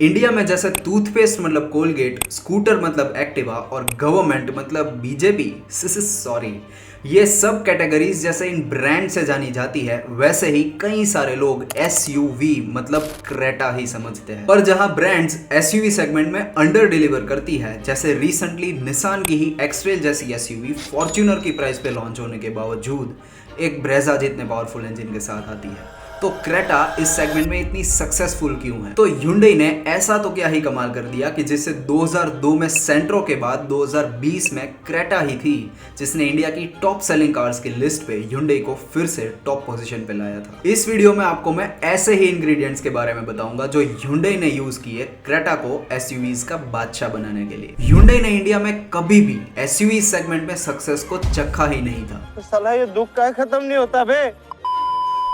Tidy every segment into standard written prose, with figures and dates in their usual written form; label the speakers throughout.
Speaker 1: India में जैसे toothpaste मतलब कोलगेट, स्कूटर मतलब एक्टिवा और गवर्नमेंट मतलब बीजेपी, सॉरी, ये सब कैटेगरीज जैसे इन ब्रांड से जानी जाती है, वैसे ही कई सारे लोग एसयूवी मतलब क्रेटा ही समझते हैं। पर जहां ब्रांड्स एसयूवी सेगमेंट में अंडर डिलीवर करती है, जैसे रिसेंटली निसान की ही एक्सट्रेल जैसी एसयूवी फॉर्च्यूनर की प्राइस पे लॉन्च होने के बावजूद एक ब्रेजा जितने पावरफुल इंजन के साथ आती है, तो क्रेटा इस सेगमेंट में इतनी सक्सेसफुल क्यों है? तो Hyundai ने ऐसा तो क्या ही कमाल कर दिया कि जिससे 2002 में सेंट्रो के बाद 2020 में क्रेटा ही थी जिसने इंडिया की टॉप सेलिंग कार्स की लिस्ट पे Hyundai को फिर से टॉप पोजीशन पे लाया था। इस वीडियो में आपको मैं ऐसे ही इंग्रेडिएंट्स के बारे में बताऊंगा जो Hyundai ने यूज किए क्रेटा को एसयूवीज का बादशाह बनाने के लिए। Hyundai ने इंडिया में कभी भी एसयूवी सेगमेंट में सक्सेस को चखा ही नहीं था।
Speaker 2: तो साला ये दुख का खत्म नहीं होता बे।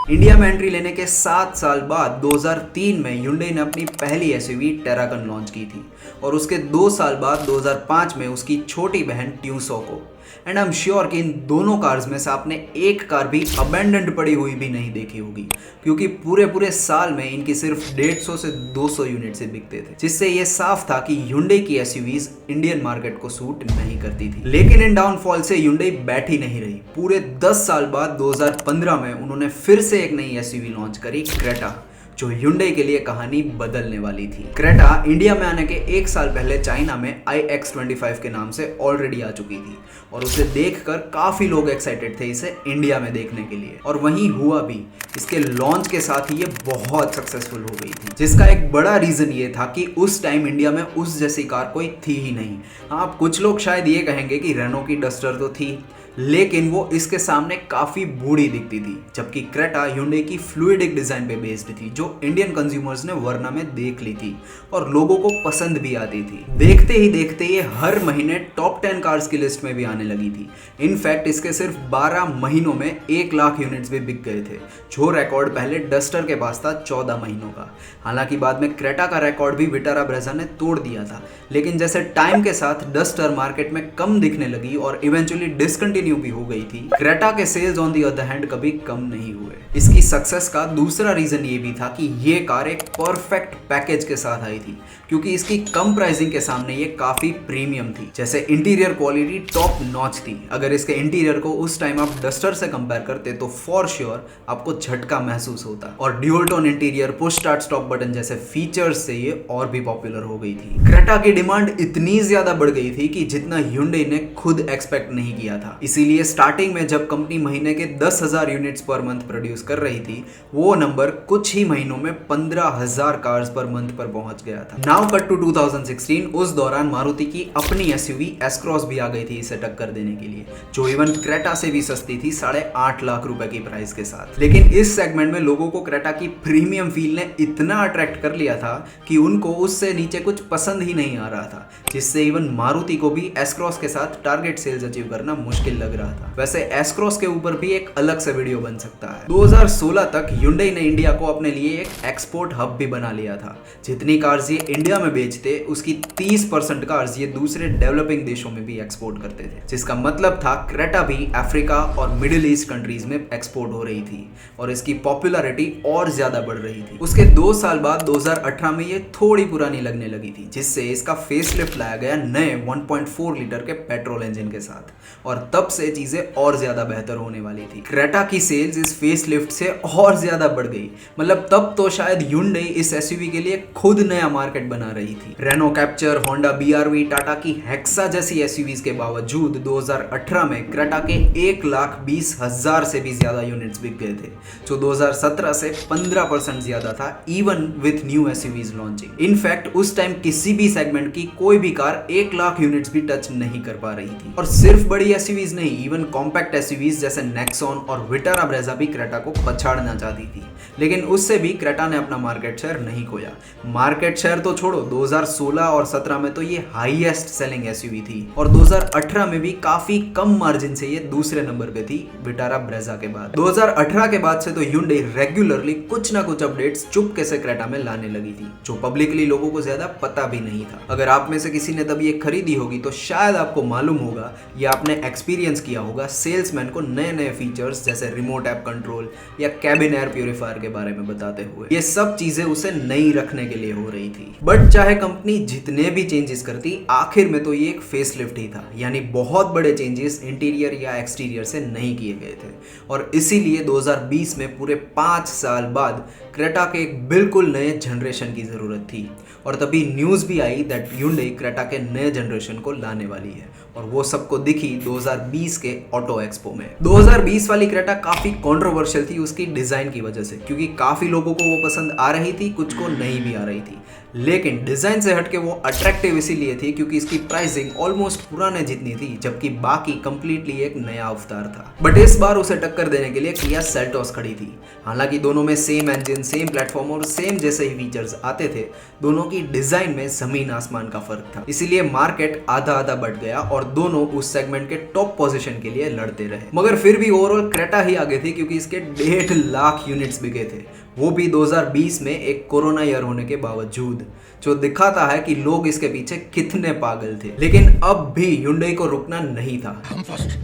Speaker 1: इंडिया में एंट्री लेने के 7 साल बाद 2003 में Hyundai ने अपनी पहली एसयूवी टेरागन लॉन्च की थी और उसके 2 साल बाद 2005 में उसकी छोटी बहन ट्यूसो को। एंड आई एम श्योर कि इन दोनों कार्स में से आपने एक कार भी अबेंडेंड पड़ी हुई भी नहीं देखी होगी, क्योंकि पूरे साल में इनकी सिर्फ 150 से 200 यूनिट से बिकते थे, जिससे ये साफ था कि Hyundai की एसयूवीज इंडियन मार्केट को सूट नहीं करती थी। लेकिन इन डाउनफॉल से Hyundai बैठी नहीं रही। पूरे 10 साल बाद 2015 में उन्होंने फिर से एक नई एसयूवी लॉन्च करी, क्रेटा, जो Hyundai के लिए कहानी बदलने वाली थी। क्रेटा इंडिया में आने के 1 साल पहले चाइना में iX25 के नाम से ऑलरेडी आ चुकी थी और उसे देखकर काफी लोग एक्साइटेड थे इसे इंडिया में देखने के लिए, और वहीं हुआ भी। इसके लॉन्च के साथ ही ये बहुत सक्सेसफुल हो गई थी, जिसका एक बड़ा रीजन ये था कि उस टाइम इंडिया में उस जैसी कार कोई थी ही नहीं। हाँ, कुछ लोग शायद ये कहेंगे कि रेनो की डस्टर तो थी, लेकिन वो इसके सामने काफी बूढ़ी दिखती थी, जबकि क्रेटा Hyundai की फ्लूइडिक डिजाइन पे बेस्ड थी, जो इंडियन कंज्यूमर्स ने वरना में देख ली थी और लोगों को पसंद भी आती थी। देखते ही देखते ये हर महीने टॉप 10 कार्स की लिस्ट में भी आने लगी थी। इनफैक्ट इसके सिर्फ 12 महीनों में 1 लाख यूनिट्स भी बिक गए थे, जो रिकॉर्ड पहले डस्टर के पास था 14 महीनों का। हालांकि बाद में क्रेटा का रिकॉर्ड भी विटारा ब्रेजा ने तोड़ दिया था, लेकिन जैसे टाइम के साथ डस्टर मार्केट में कम दिखने लगी और इवेंचुअली डिसकंटिन्यू भी हो गई थी, क्रेटा के sales on the other hand कभी कम नहीं हुए। इसकी सक्सेस का दूसरा रीजन ये भी था कि ये कार एक परफेक्ट पैकेज के साथ आई थी, क्योंकि इसकी कम प्राइसिंग के सामने ये काफी प्रीमियम थी। जैसे इंटीरियर क्वालिटी टॉप नॉच थी। अगर इसके इंटीरियर को उस टाइम आप डस्टर से कंपेयर करते तो फॉर श्योर आपको झटका महसूस होता, और dual tone interior, push start stop button जैसे फीचर्स से ये और भी पॉपुलर हो गई थी। क्रेटा की डिमांड इतनी ज्यादा बढ़ गई थी कि जितना Hyundai ने खुद एक्सपेक्ट नहीं किया था। इसीलिए स्टार्टिंग में जब कंपनी महीने के 10,000 यूनिट्स पर मंथ प्रोड्यूस कर रही थी, वो नंबर कुछ ही महीनों में 15,000 कार्स पर मंथ पर पहुंच गया था। नाउ कट टू 2016, उस दौरान मारुति की अपनी एसयूवी एस-क्रॉस भी आ गई थी इसे टक्कर देने के लिए, जो इवन क्रेटा से भी सस्ती थी 8.5 लाख रुपए की प्राइस के साथ। लेकिन इस सेगमेंट में लोगों को क्रेटा की प्रीमियम फील ने इतना अट्रैक्ट कर लिया था कि उनको उससे नीचे कुछ पसंद ही नहीं आ रहा था, जिससे इवन मारुति को भी एस-क्रॉस के साथ टारगेट सेल्स अचीव करना मुश्किल लग रहा था। वैसे एस-क्रॉस के ऊपर भी एक अलग से वीडियो बन सकता है। 2016 तक Hyundai ने इंडिया को अपने लिए एक एक्सपोर्ट हब भी बना लिया था। जितनी कार्स ये इंडिया में बेचते, उसकी 30% कार्स ये दूसरे डेवलपिंग देशों में भी एक्सपोर्ट करते थे, जिसका मतलब था क्रेटा भी अफ्रीका और मिडिल ईस्ट कंट्रीज में एक्सपोर्ट हो रही थी और इसकी पॉपुलैरिटी और ज्यादा बढ़ रही थी। उसके 2 साल बाद 2018 में ये थोड़ी पुरानी लगने लगी थी, जिससे इसका फेसलिफ्ट लाया गया नए 1.4 लीटर के पेट्रोल इंजन के साथ, और तब से चीजें और ज्यादा बेहतर होने वाली थी। क्रेटा की सेल्स इस फेसलिफ्ट से और ज्यादा बढ़ गई। मतलब तब तो शायद Hyundai इस एसयूवी के लिए खुद नया मार्केट बना रही थी। Renault Captur, Honda BRV, Tata की हेक्सा जैसी एसयूवीज के बावजूद 2018 में क्रेटा के 1,20,000 से भी ज्यादा यूनिट्स बिक गए थे, जो 2017 से 15% ज्यादा था, even with new SUVs launching. In fact उस टाइम किसी भी सेगमेंट की कोई भी कार 1 लाख यूनिट्स भी टच नहीं कर पा रही थी। और सिर्फ बड़ी एसयूवीज नहीं, इवन कॉम्पैक्ट एसयूवीज जैसे नेक्सॉन और विटारा ब्रेजा भी क्रेटा को पछाड़ना चाहती थी, लेकिन उससे भी क्रेटा ने अपना मार्केट शेयर नहीं खोया। मार्केट शेयर तो छोड़ो, 2016 और 17 में तो ये हाईएस्ट सेलिंग एसयूवी थी, और 2018 में भी काफी कम मार्जिन से ये दूसरे नंबर पे थी विटारा ब्रेजा के बाद। 2018 के बाद से तो Hyundai रेगुलरली कुछ ना कुछ अपडेट्स चुपके से क्रेटा में लाने लगी थी, जो पब्लिकली लोगों को ज्यादा पता भी नहीं था। अगर आप में से किसी ने तब ये खरीदी होगी तो शायद आपको मालूम होगा या आपने एक्सपीरियंस एक्सपीरियंस किया होगा सेल्समैन को नए नए फीचर्स जैसे रिमोट ऐप कंट्रोल या कैबिन एयर प्यूरिफायर के बारे में बताते हुए। ये सब चीजें उसे नई रखने के लिए हो रही थी। बट चाहे कंपनी जितने भी चेंजेस करती, आखिर में तो ये एक फेसलिफ्ट ही था, यानी बहुत बड़े चेंजेस इंटीरियर या एक्सटीरियर से नहीं किए गए थे। और इसीलिए 2020 में पूरे 5 साल बाद क्रेटा के एक बिल्कुल नए जनरेशन की जरूरत थी। और तभी न्यूज़ भी आई दैट Hyundai क्रेटा के नए जनरेशन को लाने वाली है, और वो सबको दिखी 2020 के ऑटो एक्सपो में। 2020 वाली क्रेटा काफ़ी कंट्रोवर्शियल थी उसकी डिज़ाइन की वजह से, क्योंकि काफ़ी लोगों को वो पसंद आ रही थी, कुछ को नहीं भी आ रही थी। लेकिन डिज़ाइन से हटके वो अट्रैक्टिव इसीलिए थी क्योंकि इसकी प्राइसिंग ऑलमोस्ट पुराने जितनी थी, जबकि बाकी कंप्लीटली एक नया अवतार था। बट इस बार उसे टक्कर देने के लिए किया सेल्टोस खड़ी थी। हालांकि दोनों में सेम इंजन, सेम प्लेटफॉर्म और सेम जैसे ही फीचर्स आते थे, दोनों की डिजाइन में जमीन आसमान का फर्क था। इसीलिए मार्केट आधा आधा बढ़ गया और दोनों उस सेगमेंट के टॉप पोजीशन के लिए लड़ते रहे। मगर फिर भी ओवरऑल क्रेटा ही आगे थी क्योंकि इसके 1.5 लाख यूनिट्स बिके थे, वो भी 2020 में एक कोरोना ईयर होने के बावजूद, जो दिखाता है कि लोग इसके पीछे कितने पागल थे। लेकिन अब भी Hyundai को रुकना नहीं था। हम फर्स्ट।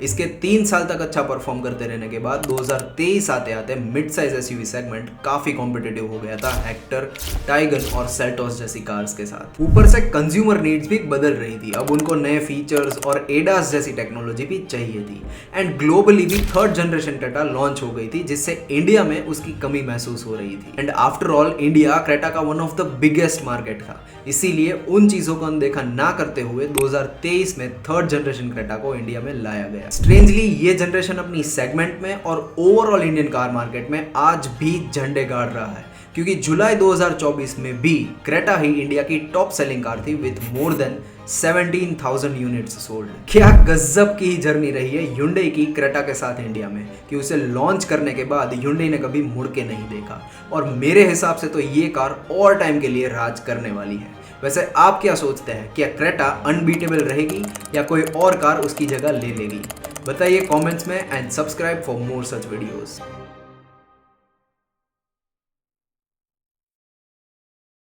Speaker 1: इसके 3 साल तक अच्छा परफॉर्म करते रहने के बाद 2023 आते आते मिड साइज एसयूवी सेगमेंट काफी कॉम्पिटिटिव हो गया था हेक्टर, टाइगन और सेल्टोस जैसी कार्स के साथ। ऊपर से कंज्यूमर नीड्स भी बदल रही थी, अब उनको नए फीचर्स और एडास जैसी टेक्नोलॉजी भी चाहिए थी। एंड ग्लोबली भी 3rd जनरेशन क्रेटा लॉन्च हो गई थी, जिससे इंडिया में उसकी कमी महसूस हो रही थी। And after all India Creta का one of the biggest market था, इसीलिए उन चीजों को अनदेखा ना करते हुए 2023 में 3rd जनरेशन क्रेटा को इंडिया में लाया गया। स्ट्रेंजली ये जनरेशन अपनी सेगमेंट में और ओवरऑल इंडियन कार मार्केट में आज भी झंडे गाड़ रहा है, क्योंकि जुलाई 2024 में भी क्रेटा ही इंडिया की टॉप सेलिंग कार थी with more than 17,000 units sold. क्या गजब की जर्नी रही है Hyundai की क्रेटा के साथ इंडिया में, कि उसे लॉन्च करने के बाद Hyundai ने कभी मुड़ के नहीं देखा। और मेरे हिसाब से तो ये कार ऑल टाइम के लिए राज करने वाली है। वैसे आप क्या सोचते हैं, क्या क्रेटा अनबीटेबल रहेगी या कोई और कार उसकी जगह ले लेगी? बताइए कमेंट्स में and subscribe for more such videos.